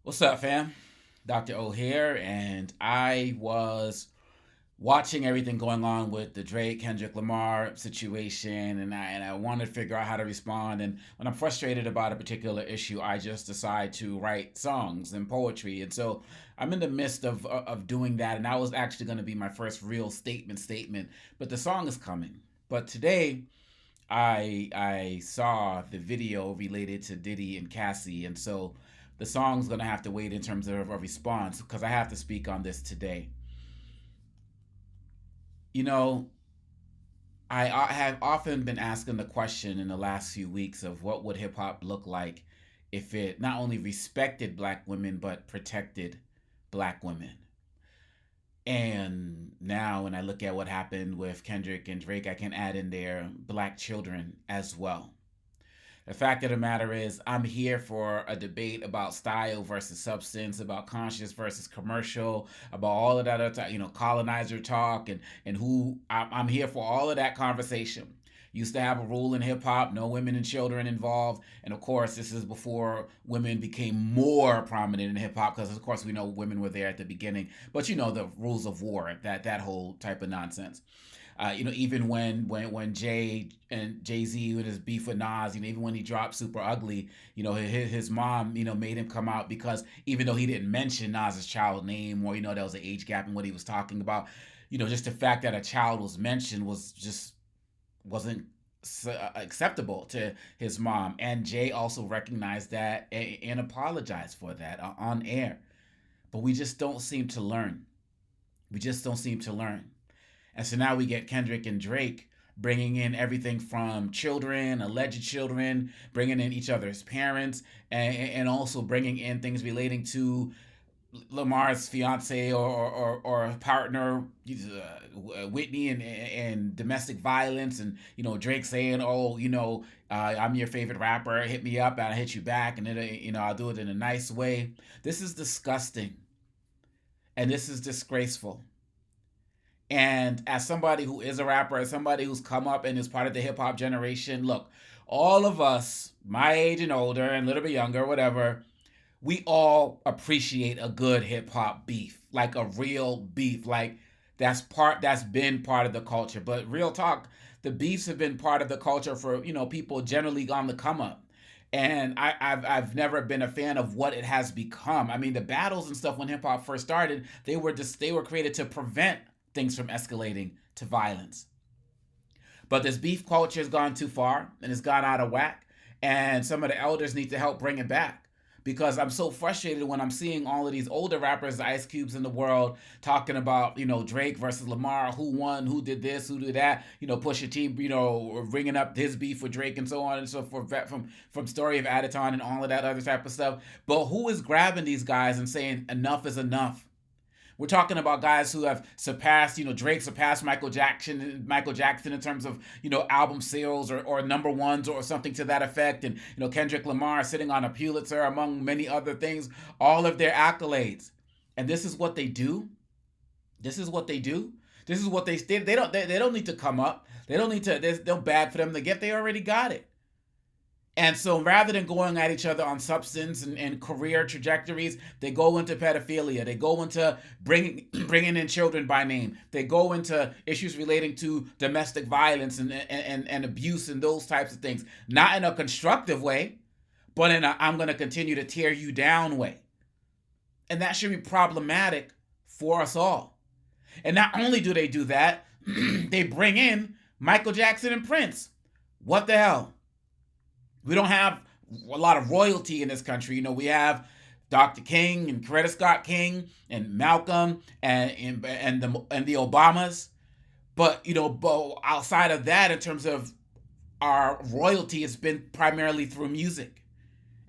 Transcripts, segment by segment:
What's up, fam? Dr. O here, and I was watching everything going on with the Drake Kendrick Lamar situation, and I wanted to figure out how to respond. And when I'm frustrated about a particular issue, I just decide to write songs and poetry. And so I'm in the midst of doing that, and that was actually going to be my first real statement. But the song is coming. But today I saw the video related to Diddy and Cassie, and so the song's gonna have to wait in terms of a response because I have to speak on this today. You know, I have often been asking the question in the last few weeks of what would hip hop look like if it not only respected black women but protected black women. And now, when I look at what happened with Kendrick and Drake, I can add in there black children as well. The fact of the matter is, I'm here for a debate about style versus substance, about conscious versus commercial, about all of that other, colonizer talk, and who I'm here for all of that conversation. Used to have a rule in hip hop, no women and children involved, and of course, this is before women became more prominent in hip hop because, of course, we know women were there at the beginning. But the rules of war, that whole type of nonsense. Even when Jay Z with his beef with Nas, even when he dropped Super Ugly, his mom, made him come out because even though he didn't mention Nas's child name or there was an age gap in what he was talking about, just the fact that a child was mentioned wasn't acceptable to his mom. And Jay also recognized that and apologized for that on air. But we just don't seem to learn. We just don't seem to learn. And so now we get Kendrick and Drake bringing in everything from children, alleged children, bringing in each other's parents, and also bringing in things relating to Lamar's fiance or partner, Whitney, and domestic violence. And, Drake saying, oh, I'm your favorite rapper, hit me up, and I hit you back, and then, I'll do it in a nice way. This is disgusting. And this is disgraceful. And as somebody who is a rapper, as somebody who's come up and is part of the hip hop generation, look, all of us, my age and older, and a little bit younger, whatever, we all appreciate a good hip hop beef, like a real beef, like that's been part of the culture. But real talk, the beefs have been part of the culture for people generally on the come up. And I've never been a fan of what it has become. I mean, the battles and stuff when hip hop first started, they were created to prevent things from escalating to violence. But this beef culture has gone too far and it's gone out of whack. And some of the elders need to help bring it back. Because I'm so frustrated when I'm seeing all of these older rappers, the Ice Cubes in the world, talking about, Drake versus Lamar, who won, who did this, who did that, Pusha T, bringing up his beef with Drake and so on and so forth from Story of Adaton and all of that other type of stuff. But who is grabbing these guys and saying enough is enough? We're talking about guys who have surpassed, Drake surpassed Michael Jackson in terms of, album sales or number ones or something to that effect. And, Kendrick Lamar sitting on a Pulitzer among many other things, all of their accolades. And this is what they do. This is what they do. This is what they don't need to come up. They don't need to, there's no bad for them to get. They already got it. And so rather than going at each other on substance and career trajectories, they go into pedophilia. They go into bringing in children by name. They go into issues relating to domestic violence and abuse and those types of things. Not in a constructive way, but in a I'm going to continue to tear you down way. And that should be problematic for us all. And not only do they do that, they bring in Michael Jackson and Prince. What the hell? We don't have a lot of royalty in this country. We have Dr. King and Coretta Scott King and Malcolm and the Obamas. But outside of that, in terms of our royalty, it's been primarily through music.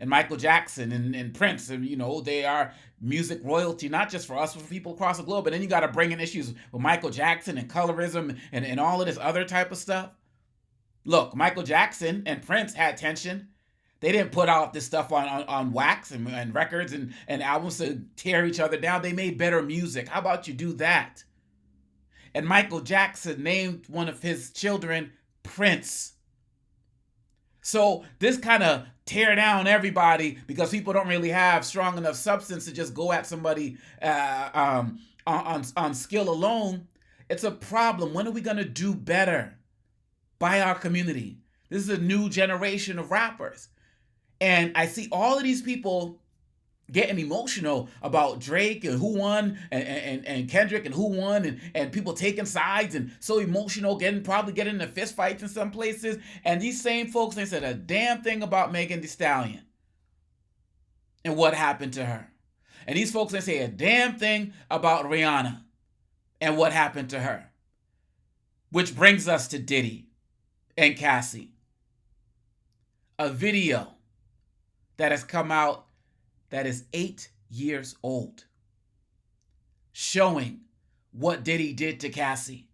And Michael Jackson and Prince, and they are music royalty, not just for us, but for people across the globe. But then you got to bring in issues with Michael Jackson and colorism and all of this other type of stuff. Look, Michael Jackson and Prince had tension. They didn't put out this stuff on wax and records and albums to tear each other down. They made better music. How about you do that? And Michael Jackson named one of his children Prince. So this kind of tear down everybody because people don't really have strong enough substance to just go at somebody on skill alone. It's a problem. When are we gonna do better by our community? This is a new generation of rappers, and I see all of these people getting emotional about Drake and who won, and Kendrick and who won, and people taking sides and so emotional, probably getting into fist fights in some places. And these same folks, they said a damn thing about Megan Thee Stallion and what happened to her. And these folks, they say a damn thing about Rihanna and what happened to her. Which brings us to Diddy and Cassie. A video that has come out that is 8 years old, showing what Diddy did to Cassie.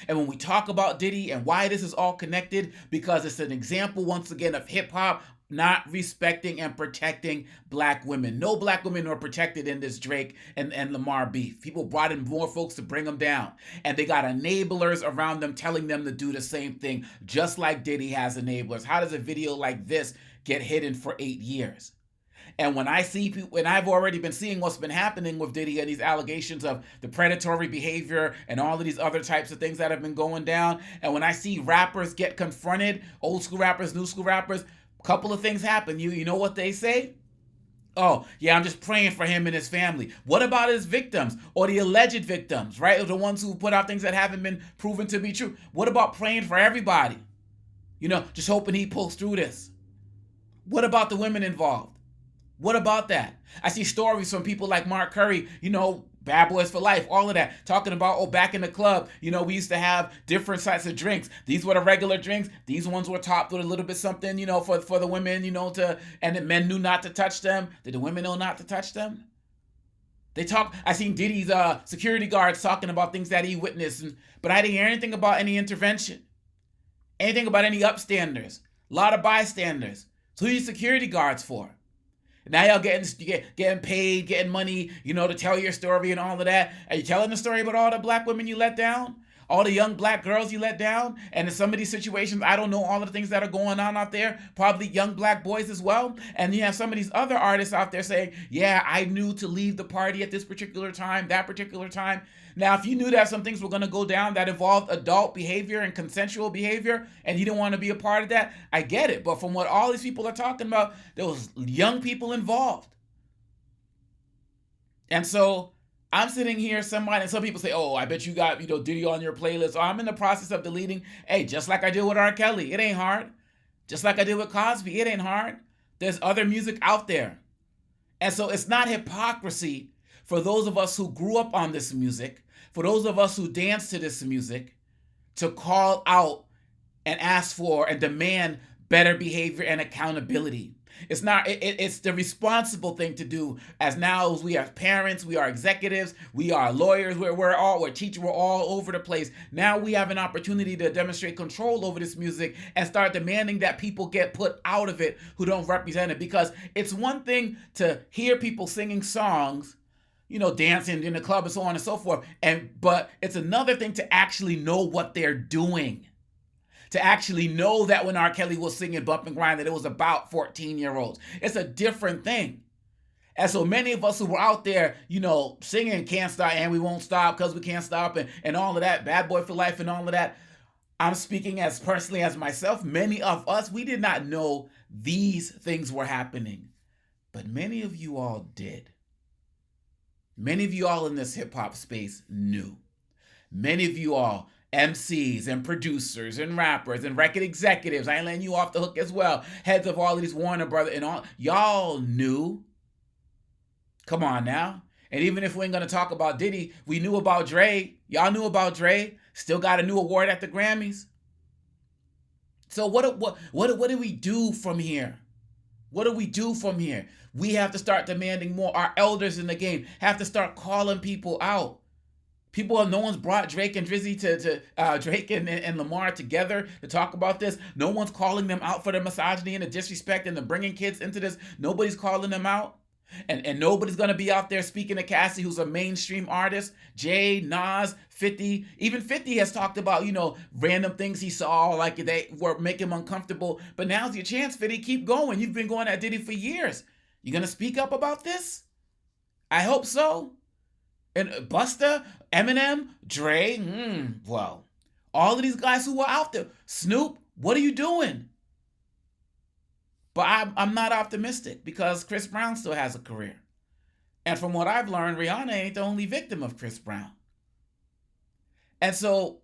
And when we talk about Diddy and why this is all connected, because it's an example, once again, of hip-hop not respecting and protecting black women. No black women were protected in this Drake and Lamar beef. People brought in more folks to bring them down. And they got enablers around them telling them to do the same thing, just like Diddy has enablers. How does a video like this get hidden for 8 years? And when I see people, and I've already been seeing what's been happening with Diddy and these allegations of the predatory behavior and all of these other types of things that have been going down. And when I see rappers get confronted, old school rappers, new school rappers, a couple of things happen. You know what they say? Oh, yeah, I'm just praying for him and his family. What about his victims or the alleged victims, right? Or the ones who put out things that haven't been proven to be true. What about praying for everybody? You know, just hoping he pulls through this. What about the women involved? What about that? I see stories from people like Mark Curry, you know, Bad Boys for Life, all of that, talking about, oh, back in the club, you know, we used to have different types of drinks. These were the regular drinks. These ones were topped with a little bit something, you know, for the women, you know, and the men knew not to touch them. Did the women know not to touch them? I seen Diddy's security guards talking about things that he witnessed, but I didn't hear anything about any intervention, anything about any upstanders, a lot of bystanders. So who are you security guards for? Now y'all getting paid, getting money, you know, to tell your story and all of that. Are you telling the story about all the black women you let down? All the young black girls you let down? And in some of these situations, I don't know all of the things that are going on out there. Probably young black boys as well. And you have some of these other artists out there saying, yeah, I knew to leave the party at this particular time, that particular time. Now, if you knew that some things were going to go down that involved adult behavior and consensual behavior, and you didn't want to be a part of that, I get it. But from what all these people are talking about, there was young people involved. And so I'm sitting here, and some people say, oh, I bet you got, you know, Diddy on your playlist. Or I'm in the process of deleting. Hey, just like I did with R. Kelly, it ain't hard. Just like I did with Cosby, it ain't hard. There's other music out there. And so it's not hypocrisy for those of us who grew up on this music, for those of us who dance to this music, to call out and ask for and demand better behavior and accountability. It's not. It's the responsible thing to do. As now as we are parents, we are executives, we are lawyers, we're teachers, we're all over the place. Now we have an opportunity to demonstrate control over this music and start demanding that people get put out of it who don't represent it. Because it's one thing to hear people singing songs, you know, dancing in the club and so on and so forth, but it's another thing to actually know what they're doing. To actually know that when R. Kelly was singing Bump and Grind, that it was about 14-year-olds. It's a different thing. And so many of us who were out there, you know, singing Can't Stop and We Won't Stop because we can't stop and all of that, Bad Boy for Life and all of that, I'm speaking as personally as myself. Many of us, we did not know these things were happening. But many of you all did. Many of you all in this hip-hop space knew. Many of you all, MCs and producers and rappers and record executives, I ain't letting you off the hook as well, heads of all of these Warner Brothers and all, y'all knew. Come on now. And even if we ain't gonna talk about Diddy, we knew about Dre. Y'all knew about Dre. Still got a new award at the Grammys. So what do we do from here? What do we do from here? We have to start demanding more. Our elders in the game have to start calling people out. No one's brought Drake and Drizzy to Drake and Lamar together to talk about this. No one's calling them out for the misogyny and the disrespect and the bringing kids into this. Nobody's calling them out. And nobody's gonna be out there speaking to Cassie, who's a mainstream artist. Jay, Nas, 50, even 50 has talked about, random things he saw, like they were making him uncomfortable. But now's your chance, 50. Keep going. You've been going at Diddy for years. You gonna speak up about this? I hope so. And Busta, Eminem, Dre, well, all of these guys who were out there. Snoop, what are you doing? But I'm not optimistic because Chris Brown still has a career. And from what I've learned, Rihanna ain't the only victim of Chris Brown. And so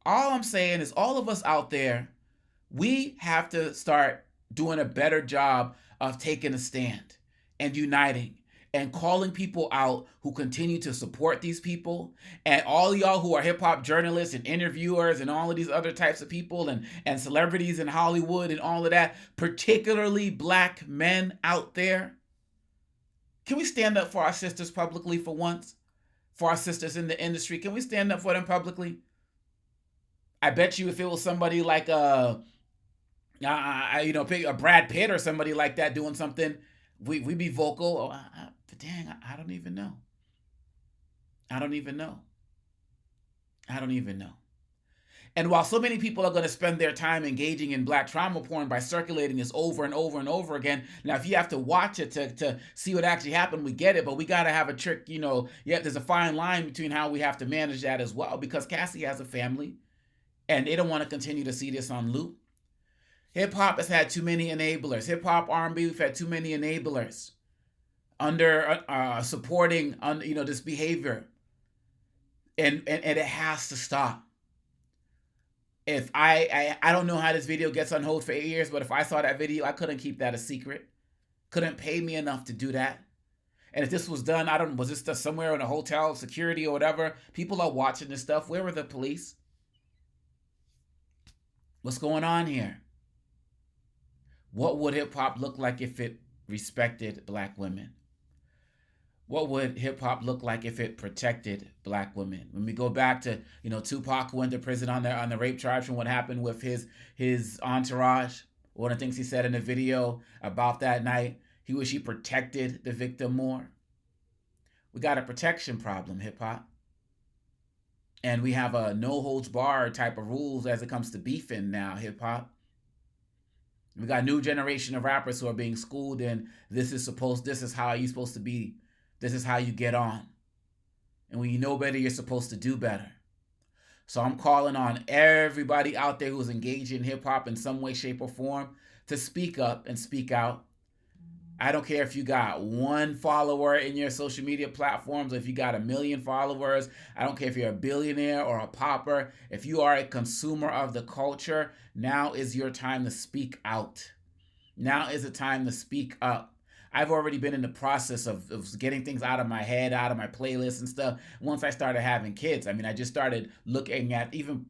all I'm saying is all of us out there, we have to start doing a better job of taking a stand and uniting and calling people out who continue to support these people. And all y'all who are hip hop journalists and interviewers and all of these other types of people and celebrities in Hollywood and all of that, particularly black men out there, can we stand up for our sisters publicly for once? For our sisters in the industry? Can we stand up for them publicly? I bet you if it was somebody like pick a Brad Pitt or somebody like that doing something, we'd be vocal. But dang, I don't even know. I don't even know. I don't even know. And while so many people are going to spend their time engaging in black trauma porn by circulating this over and over and over again, now if you have to watch it to see what actually happened, we get it, but we got to have a trick, there's a fine line between how we have to manage that as well, because Cassie has a family and they don't want to continue to see this on loop. Hip hop has had too many enablers. Hip hop, R&B, we've had too many enablers under supporting this behavior, and it has to stop. If I don't know how this video gets on hold for 8 years, but if I saw that video, I couldn't keep that a secret. Couldn't pay me enough to do that. And if this was done, was this somewhere in a hotel, security or whatever? People are watching this stuff. Where were the police? What's going on here? What would hip hop look like if it respected black women? What would hip hop look like if it protected black women? When we go back to, Tupac, who went to prison on the rape charge from what happened with his entourage. One of the things he said in the video about that night, he wish he protected the victim more. We got a protection problem, hip hop. And we have a no holds barred type of rules as it comes to beefing now, hip hop. We got a new generation of rappers who are being schooled in this is how you're supposed to be. This is how you get on. And when you know better, you're supposed to do better. So I'm calling on everybody out there who's engaged in hip hop in some way, shape, or form to speak up and speak out. I don't care if you got 1 follower in your social media platforms, or if you got 1 million followers. I don't care if you're a billionaire or a pauper. If you are a consumer of the culture, now is your time to speak out. Now is the time to speak up. I've already been in the process of getting things out of my head, out of my playlists and stuff. Once I started having kids, I just started looking at even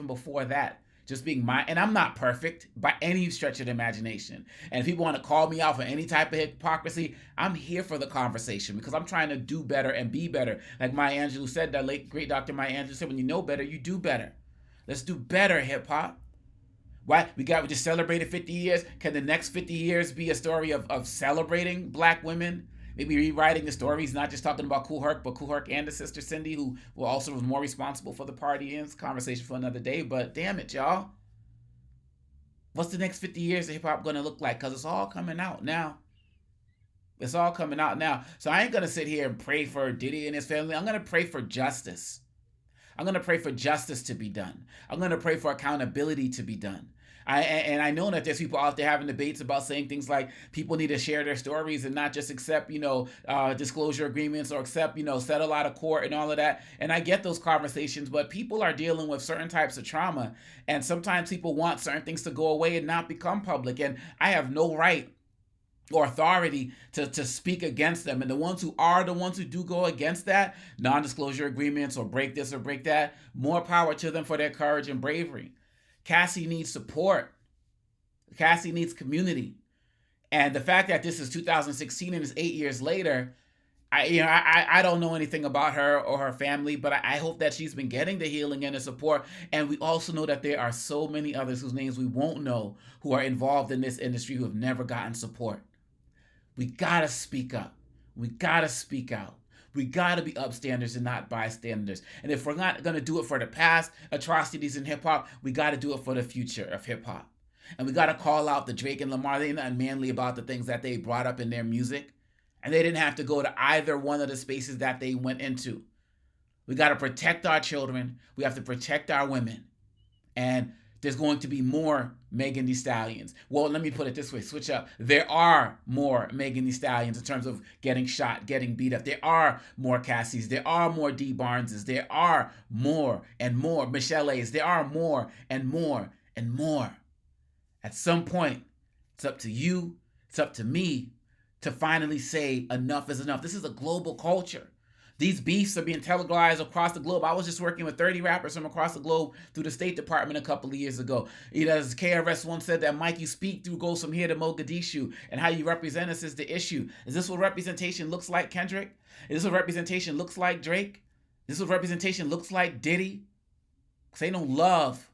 before that, just being and I'm not perfect by any stretch of the imagination. And if people want to call me out for any type of hypocrisy, I'm here for the conversation because I'm trying to do better and be better. Like Maya Angelou said, that late great Dr. Maya Angelou said, when you know better, you do better. Let's do better, hip hop. Why? We just celebrated 50 years. Can the next 50 years be a story of celebrating black women? Maybe rewriting the stories, not just talking about Kool Herc, but Kool Herc and his sister Cindy, who was more responsible for the party. It's conversation for another day, but damn it, y'all. What's the next 50 years of hip-hop going to look like? Because it's all coming out now. It's all coming out now. So I ain't going to sit here and pray for Diddy and his family. I'm going to pray for justice. I'm going to pray for justice to be done. I'm going to pray for accountability to be done. I know that there's people out there having debates about saying things like people need to share their stories and not just accept, disclosure agreements or accept, settle out of court and all of that. And I get those conversations, but people are dealing with certain types of trauma. And sometimes people want certain things to go away and not become public. And I have no right or authority to speak against them. And the ones who do go against that, non-disclosure agreements or break this or break that, more power to them for their courage and bravery. Cassie needs support. Cassie needs community. And the fact that this is 2016 and it's 8 years later, I don't know anything about her or her family, but I hope that she's been getting the healing and the support. And we also know that there are so many others whose names we won't know who are involved in this industry who have never gotten support. We gotta speak up. We gotta speak out. We gotta be upstanders and not bystanders. And if we're not gonna do it for the past atrocities in hip hop, we gotta do it for the future of hip hop. And we gotta call out the Drake and Lamar. They're not manly about the things that they brought up in their music. And they didn't have to go to either one of the spaces that they went into. We gotta protect our children. We have to protect our women. And there's going to be more Megan Thee Stallions. Well, let me put it this way, switch up. There are more Megan Thee Stallions in terms of getting shot, getting beat up. There are more Cassies. There are more Dee Barneses. There are more and more Michel'les. There are more and more and more. At some point, it's up to you, it's up to me to finally say enough is enough. This is a global culture. These beefs are being televised across the globe. I was just working with 30 rappers from across the globe through the State Department a couple of years ago. As KRS once said, that Mike you speak through goes from here to Mogadishu, and how you represent us is the issue. Is this what representation looks like, Kendrick? Is this what representation looks like, Drake? Is this what representation looks like, Diddy? Because ain't no love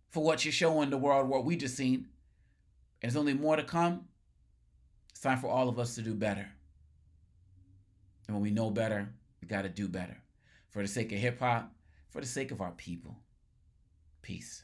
for what you're showing the world, what we just seen. And there's only more to come. It's time for all of us to do better. And when we know better, we got to do better. For the sake of hip hop, for the sake of our people. Peace.